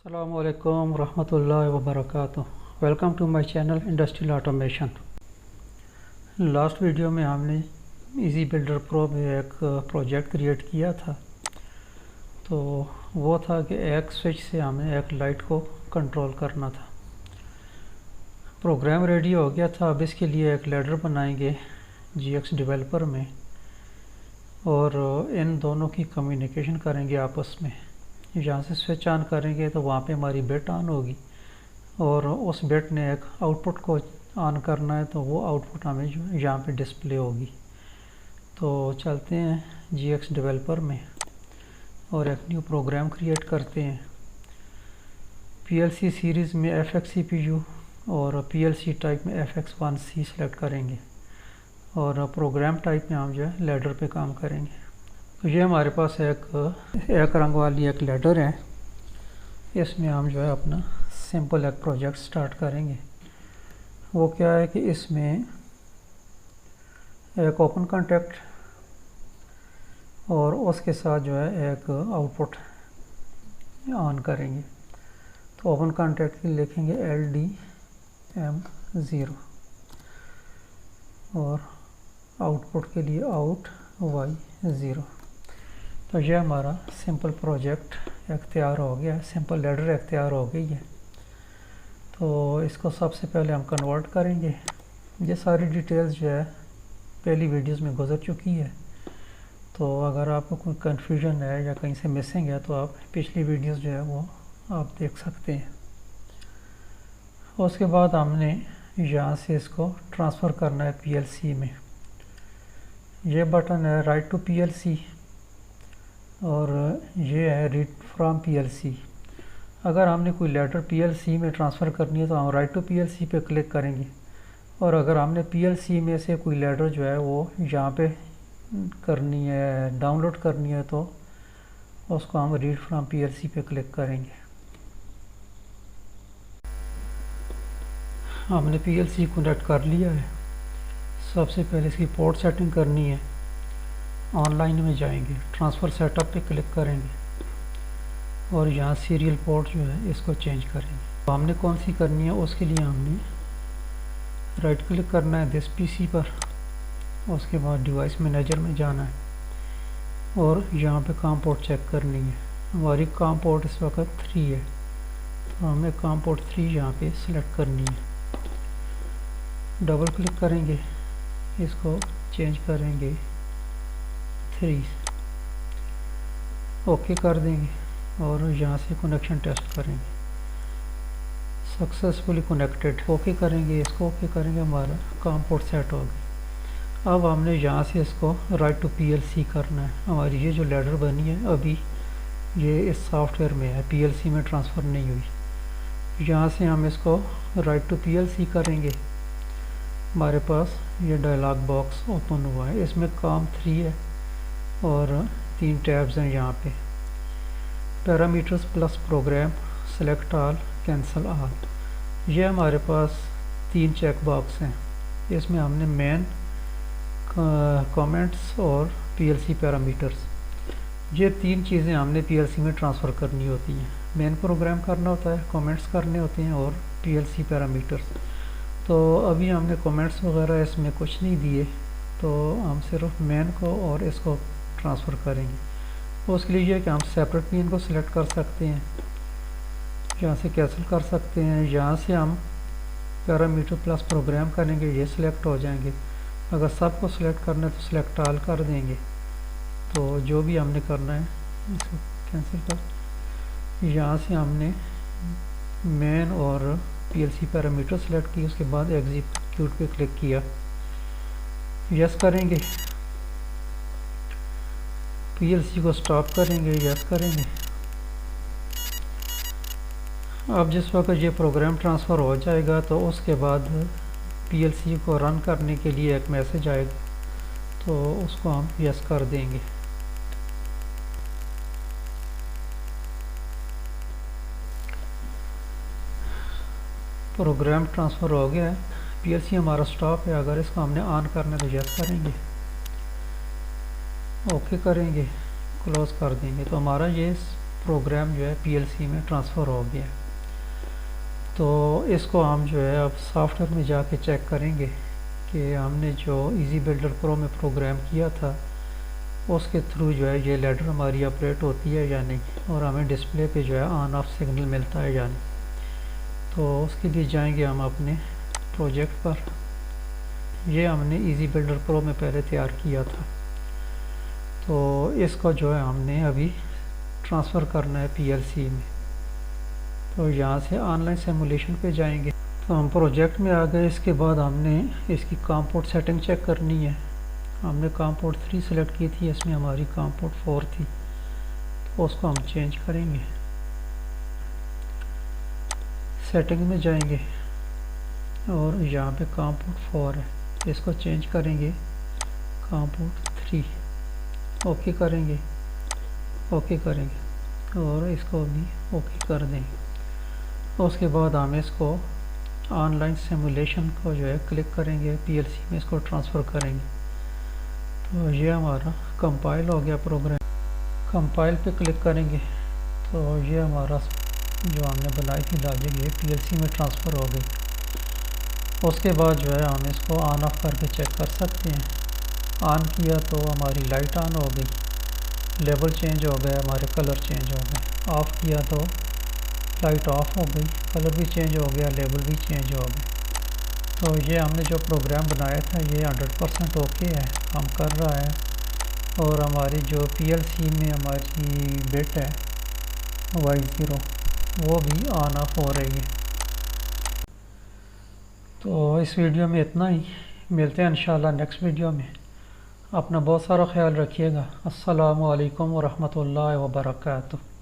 अस्सलामुअलैकुम रहमतुल्लाहि व बरकातुहू। Welcome to my channel industrial automation. Last video में हमने इजी बिल्डर प्रो में एक प्रोजेक्ट क्रिएट किया था। तो वो था कि एक स्विच से हमें एक लाइट को कंट्रोल करना था। प्रोग्राम रेडी हो गया था। अब इसके लिए एक लैडर बनाएंगे जीएक्स डेवलपर में और इन दोनों की कम्युनिकेशन करेंगे आपस में। जहाँ से स्विच ऑन करेंगे तो वहाँ पे हमारी बिट ऑन होगी और उस बिट ने एक आउटपुट को ऑन करना है, तो वो आउटपुट हमें जो यहाँ पे डिस्प्ले होगी। तो चलते हैं जीएक्स डेवलपर में और एक न्यू प्रोग्राम क्रिएट करते हैं। पीएलसी सीरीज़ में एफएक्स सीपीयू और पीएलसी टाइप में FX1C सेलेक्ट करेंगे और प्रोग्राम टाइप में हम जो है लैडर पे काम करेंगे। तो ये हमारे पास एक रंग वाली एक लैडर है। इसमें हम जो है अपना सिंपल एक प्रोजेक्ट स्टार्ट करेंगे। वो क्या है कि इसमें एक ओपन कॉन्टैक्ट और उसके साथ जो है एक आउटपुट ऑन करेंगे। तो ओपन कॉन्टैक्ट के लिए लिखेंगे LDM0 और आउटपुट के लिए out Y0। तो ये हमारा सिंपल प्रोजेक्ट तैयार हो गया है, सिंपल लैडर तैयार हो गई है। तो इसको सबसे पहले हम कन्वर्ट करेंगे। ये सारी डिटेल्स जो है पहली वीडियोस में गुजर चुकी है। तो अगर आपको कोई कन्फ्यूजन है या कहीं से मिसिंग है तो आप पिछली वीडियोस जो है वो आप देख सकते हैं। उसके बाद हमने यहाँ से इसको ट्रांसफ़र करना है PLC में। ये बटन है राइट टू PLC और ये है रीड फ्रॉम PLC। अगर हमने कोई लेटर PLC में ट्रांसफ़र करनी है तो हम राइट टू PLC पे क्लिक करेंगे और अगर हमने PLC में से कोई लेटर जो है वो यहाँ पे करनी है, डाउनलोड करनी है, तो उसको हम रीड फ्रॉम PLC पे क्लिक करेंगे। हमने PLC कनेक्ट कर लिया है। सबसे पहले इसकी पोर्ट सेटिंग करनी है। ऑनलाइन में जाएंगे, ट्रांसफ़र सेटअप पे क्लिक करेंगे और यहाँ सीरियल पोर्ट जो है इसको चेंज करेंगे। तो हमने कौन सी करनी है उसके लिए हमने राइट क्लिक करना है दिस पीसी पर। उसके बाद डिवाइस मैनेजर में जाना है और यहाँ पे काम पोर्ट चेक करनी है। हमारी काम पोर्ट इस वक्त 3 है, तो हमें काम पोर्ट 3 यहाँ पे सिलेक्ट करनी है। डबल क्लिक करेंगे, इसको चेंज करेंगे 3, ओके कर देंगे और यहाँ से कनेक्शन टेस्ट करेंगे। सक्सेसफुली कनेक्टेड, ओके करेंगे, इसको ओके करेंगे, हमारा काम पोर्ट सेट हो गया। अब हमने यहाँ से इसको राइट टू PLC करना है। हमारी ये जो लैडर बनी है अभी ये इस सॉफ्टवेयर में है, PLC में ट्रांसफ़र नहीं हुई। यहाँ से हम इसको राइट टू PLC करेंगे। हमारे पास ये डायलॉग बॉक्स ओपन हुआ है। इसमें काम 3 है और 3 टैब्स हैं यहाँ पे। Parameters plus program, select all, cancel all. ये हमारे पास 3 चेक बॉक्स हैं। इसमें हमने मेन, कमेंट्स और PLC पैरामीटर्स, ये 3 चीज़ें हमने PLC में ट्रांसफ़र करनी होती हैं। मेन प्रोग्राम करना होता है, कमेंट्स करने होते हैं और PLC पैरामीटर्स। तो अभी हमने कमेंट्स वगैरह इसमें कुछ नहीं दिए, तो हम सिर्फ मेन को और इसको ट्रांसफ़र करेंगे। उसके लिए कि हम सेपरेट भी इनको सिलेक्ट कर सकते हैं, यहाँ से कैंसिल कर सकते हैं। यहाँ से हम पैरामीटर प्लस प्रोग्राम करेंगे, ये सिलेक्ट हो जाएंगे। अगर सबको सिलेक्ट करना है तो सिलेक्ट ऑल कर देंगे। तो जो भी हमने करना है इसको कैंसिल कर। यहाँ से हमने मेन और PLC पैरामीटर सेलेक्ट किया, उसके बाद एग्जीक्यूट पे क्लिक किया, यस करेंगे। PLC को स्टॉप करेंगे, यस करेंगे। अब जिस वक्त ये प्रोग्राम ट्रांसफ़र हो जाएगा तो उसके बाद PLC को रन करने के लिए एक मैसेज आएगा, तो उसको हम यस कर देंगे। प्रोग्राम ट्रांसफ़र हो गया है। PLC हमारा स्टॉप है। अगर इसको हमने ऑन करना है तो यस करेंगे, ओके करेंगे, क्लोज़ कर देंगे। तो हमारा ये प्रोग्राम जो है पीएलसी में ट्रांसफ़र हो गया। तो इसको हम जो है अब सॉफ्टवेयर में जाके चेक करेंगे कि हमने जो इजी बिल्डर प्रो में प्रोग्राम किया था उसके थ्रू जो है ये लैडर हमारी ऑपरेट होती है या नहीं, और हमें डिस्प्ले पे जो है ऑन ऑफ सिग्नल मिलता है या नहीं। तो उसके लिए जाएंगे हम अपने प्रोजेक्ट पर। ये हमने इजी बिल्डर प्रो में पहले तैयार किया था, तो इसको जो है हमने अभी ट्रांसफ़र करना है पीएलसी में। तो यहाँ से ऑनलाइन सिमुलेशन पे जाएंगे। तो हम प्रोजेक्ट में आ गए। इसके बाद हमने इसकी कॉम पोर्ट सेटिंग चेक करनी है। हमने कॉम पोर्ट 3 सेलेक्ट की थी, इसमें हमारी कॉम पोर्ट 4 थी, तो उसको हम चेंज करेंगे। सेटिंग में जाएंगे और यहाँ पे कॉम पोर्ट 4 है, इसको चेंज करेंगे कॉम पोर्ट 3। ओके करेंगे, ओके करेंगे और इसको भी ओके कर देंगे। उसके बाद हम इसको ऑनलाइन सिमुलेशन को जो है क्लिक करेंगे, पीएलसी में इसको ट्रांसफ़र करेंगे। तो ये हमारा कंपाइल हो गया प्रोग्राम। कंपाइल पे क्लिक करेंगे तो ये हमारा जो हमने बनाई थी लॉजिक ये पीएलसी में ट्रांसफ़र हो गई। उसके बाद जो है हम इसको ऑन ऑफ करके चेक कर सकते हैं। ऑन किया तो हमारी लाइट ऑन हो गई, लेवल चेंज हो गया, हमारे कलर चेंज हो गए। ऑफ़ किया तो लाइट ऑफ हो गई, कलर भी चेंज हो गया, लेवल भी चेंज हो गए। तो ये हमने जो प्रोग्राम बनाया था ये 100% ओके है, काम कर रहा है। और हमारी जो पीएलसी में हमारी बिट है Y0 वो भी ऑन ऑफ हो रही है। तो इस वीडियो में इतना ही, मिलते हैं इंशाल्लाह नेक्स्ट वीडियो में। अपना बहुत सारा ख्याल रखिएगा। अस्सलामु अलैकुम व रहमतुल्लाहि व बरकातुहू।